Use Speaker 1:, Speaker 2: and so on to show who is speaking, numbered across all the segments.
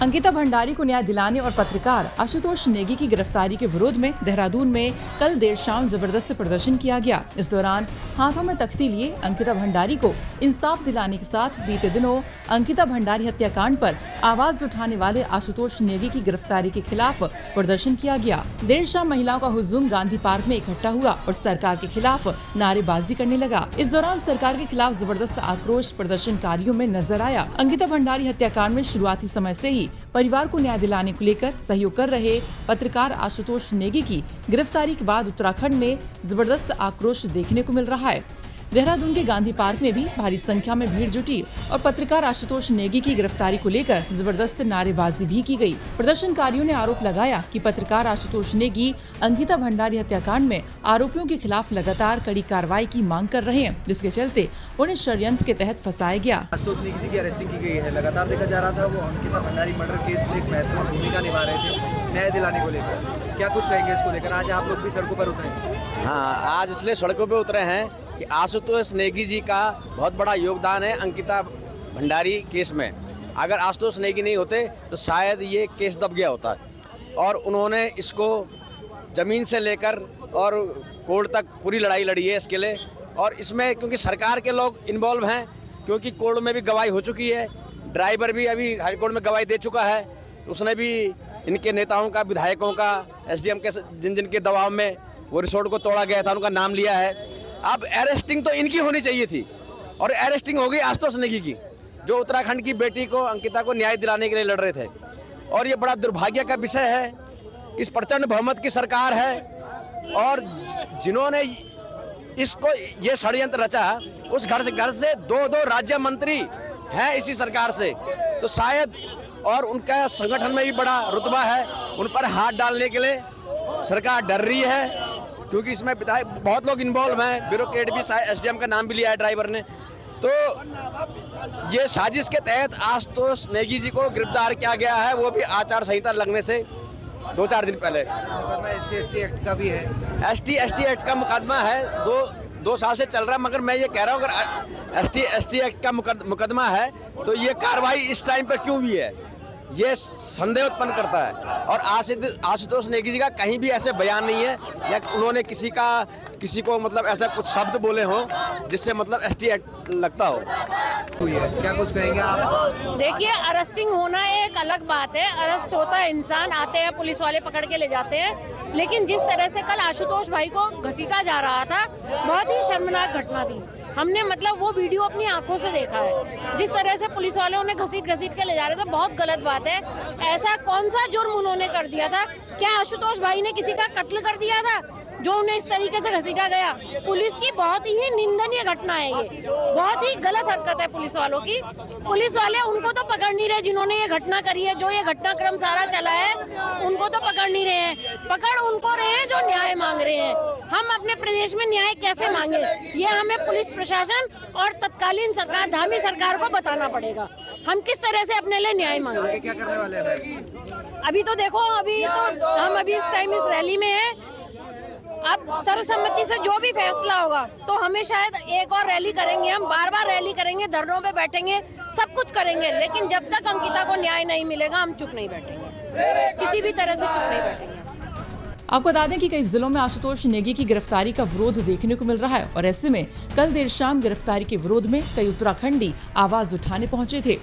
Speaker 1: अंकिता भंडारी को न्याय दिलाने और पत्रकार आशुतोष नेगी की गिरफ्तारी के विरोध में देहरादून में कल देर शाम जबरदस्त प्रदर्शन किया गया। इस दौरान हाथों में तख्ती लिए अंकिता भंडारी को इंसाफ दिलाने के साथ बीते दिनों अंकिता भंडारी हत्याकांड पर आवाज उठाने वाले आशुतोष नेगी की गिरफ्तारी के खिलाफ प्रदर्शन किया गया। देर शाम महिलाओं का हुजूम गांधी पार्क में इकट्ठा हुआ और सरकार के खिलाफ नारेबाजी करने लगा। इस दौरान सरकार के खिलाफ जबरदस्त आक्रोश प्रदर्शनकारियों में नजर आया। अंकिता भंडारी हत्याकांड में शुरुआती समय से ही परिवार को न्याय दिलाने को लेकर सहयोग कर रहे पत्रकार आशुतोष नेगी की गिरफ्तारी के बाद उत्तराखंड में जबरदस्त आक्रोश देखने को मिल रहा है। देहरादून के गांधी पार्क में भी भारी संख्या में भीड़ जुटी और पत्रकार आशुतोष नेगी की गिरफ्तारी को लेकर जबरदस्त नारेबाजी भी की गई। प्रदर्शनकारियों ने आरोप लगाया कि पत्रकार आशुतोष नेगी अंकिता भंडारी हत्याकांड में आरोपियों के खिलाफ लगातार कड़ी कार्रवाई की मांग कर रहे हैं, जिसके चलते उन्हें षड्यंत्र के तहत फंसाया गया।
Speaker 2: आशुतोष नेगी जी की अरेस्टिंग की गई है। लगातार देखा जा रहा था वो अंकिता भंडारी मर्डर केस में एक महत्वपूर्ण भूमिका निभा रहे थे न्याय दिलाने को लेकर। क्या कुछ कहेंगे इसको लेकर? आज आप लोग भी सड़कों पर उतरे?
Speaker 3: हाँ, आज इसलिए सड़कों पर उतरे हैं कि आशुतोष नेगी जी का बहुत बड़ा योगदान है अंकिता भंडारी केस में। अगर आशुतोष नेगी नहीं होते तो शायद ये केस दब गया होता। और उन्होंने इसको ज़मीन से लेकर और कोर्ट तक पूरी लड़ाई लड़ी है इसके लिए। और इसमें क्योंकि सरकार के लोग इन्वॉल्व हैं, क्योंकि कोर्ट में भी गवाही हो चुकी है, ड्राइवर भी अभी हाई कोर्ट में गवाही दे चुका है, उसने भी इनके नेताओं का, विधायकों का, एसडीएम के जिन के दबाव में वो रिसोर्ट को तोड़ा गया था उनका नाम लिया है। अब अरेस्टिंग तो इनकी होनी चाहिए थी और अरेस्टिंग हो गई आशुतोष नेगी की, जो उत्तराखंड की बेटी को, अंकिता को न्याय दिलाने के लिए लड़ रहे थे। और ये बड़ा दुर्भाग्य का विषय है कि इस प्रचंड बहुमत की सरकार है और जिन्होंने इसको ये षड्यंत्र रचा, उस घर से दो राज्य मंत्री हैं इसी सरकार से। तो शायद और उनका संगठन में भी बड़ा रुतबा है, उन पर हाथ डालने के लिए सरकार डर रही है, क्योंकि इसमें बहुत लोग इन्वॉल्व हैं। ब्यूरोक्रेट भी, एसडीएम का नाम भी लिया है ड्राइवर ने। तो ये साजिश के तहत आशुतोष नेगी जी को गिरफ्तार किया गया है, वो भी आचार संहिता लगने से 2-4 दिन पहले।
Speaker 2: SC/ST एक्ट का भी है।
Speaker 3: ST/ST एक्ट का मुकदमा है, 2 साल से चल रहा है। मगर मैं ये कह रहा हूँ अगर ST/ST एक्ट का मुकदमा है तो ये कार्रवाई इस टाइम पर क्यों हुई है, ये संदेह उत्पन्न करता है। और आशुतोष नेगी जी का कहीं भी ऐसे बयान नहीं है या उन्होंने किसी को मतलब ऐसा कुछ शब्द बोले हो जिससे मतलब ST एक्ट लगता हो।
Speaker 2: क्या कुछ कहेंगे आप?
Speaker 4: देखिए, अरेस्टिंग होना एक अलग बात है। अरेस्ट होता है, इंसान आते हैं, पुलिस वाले पकड़ के ले जाते हैं। लेकिन जिस तरह से कल आशुतोष भाई को घसीटा जा रहा था, बहुत ही शर्मनाक घटना थी। हमने मतलब वो वीडियो अपनी आंखों से देखा है। जिस तरह से पुलिस वाले उन्हें घसीट के ले जा रहे थे, बहुत गलत बात है। ऐसा कौन सा जुर्म उन्होंने कर दिया था? क्या आशुतोष भाई ने किसी का कत्ल कर दिया था जो उन्हें इस तरीके से घसीटा गया? पुलिस की बहुत ही निंदनीय घटना है ये, बहुत ही गलत हरकत है पुलिस वालों की। पुलिस वाले उनको तो पकड़ नहीं रहे जिन्होंने ये घटना करी है, जो ये घटनाक्रम सारा चला है, उनको तो पकड़ नहीं रहे हैं। पकड़ उनको रहे हैं जो न्याय मांग रहे हैं। हम अपने प्रदेश में न्याय कैसे मांगे, ये हमें पुलिस प्रशासन और तत्कालीन सरकार, धामी सरकार को बताना पड़ेगा। हम किस तरह से अपने लिए न्याय मांगे।
Speaker 2: क्या करने वाले हैं?
Speaker 4: अभी तो देखो, अभी तो हम इस टाइम इस रैली में हैं। अब सर्वसम्मति से जो भी फैसला होगा तो हमें शायद एक और रैली करेंगे, हम बार रैली करेंगे, धरनों पे बैठेंगे, सब कुछ करेंगे। लेकिन जब तक अंकिता को न्याय नहीं मिलेगा हम चुप नहीं बैठेंगे, किसी भी तरह से चुप नहीं बैठेंगे।
Speaker 1: आपको बता दें कि कई जिलों में आशुतोष नेगी की गिरफ्तारी का विरोध देखने को मिल रहा है और ऐसे में कल देर शाम गिरफ्तारी के विरोध में कई उत्तराखंडी आवाज उठाने पहुंचे थे।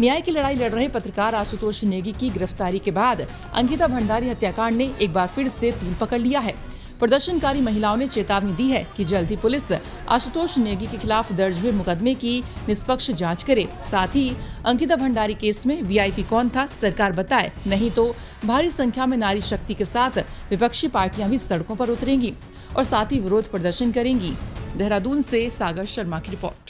Speaker 1: न्याय की लड़ाई लड़ रहे पत्रकार आशुतोष नेगी की गिरफ्तारी के बाद अंकिता भंडारी हत्याकांड ने एक बार फिर से तूल पकड़ लिया है। प्रदर्शनकारी महिलाओं ने चेतावनी दी है कि जल्द ही पुलिस आशुतोष नेगी के खिलाफ दर्ज हुए मुकदमे की निष्पक्ष जांच करे। साथ ही अंकिता भंडारी केस में VIP कौन था सरकार बताए, नहीं तो भारी संख्या में नारी शक्ति के साथ विपक्षी पार्टियां भी सड़कों पर उतरेंगी और साथ ही विरोध प्रदर्शन करेंगी। देहरादून से सागर शर्मा की रिपोर्ट।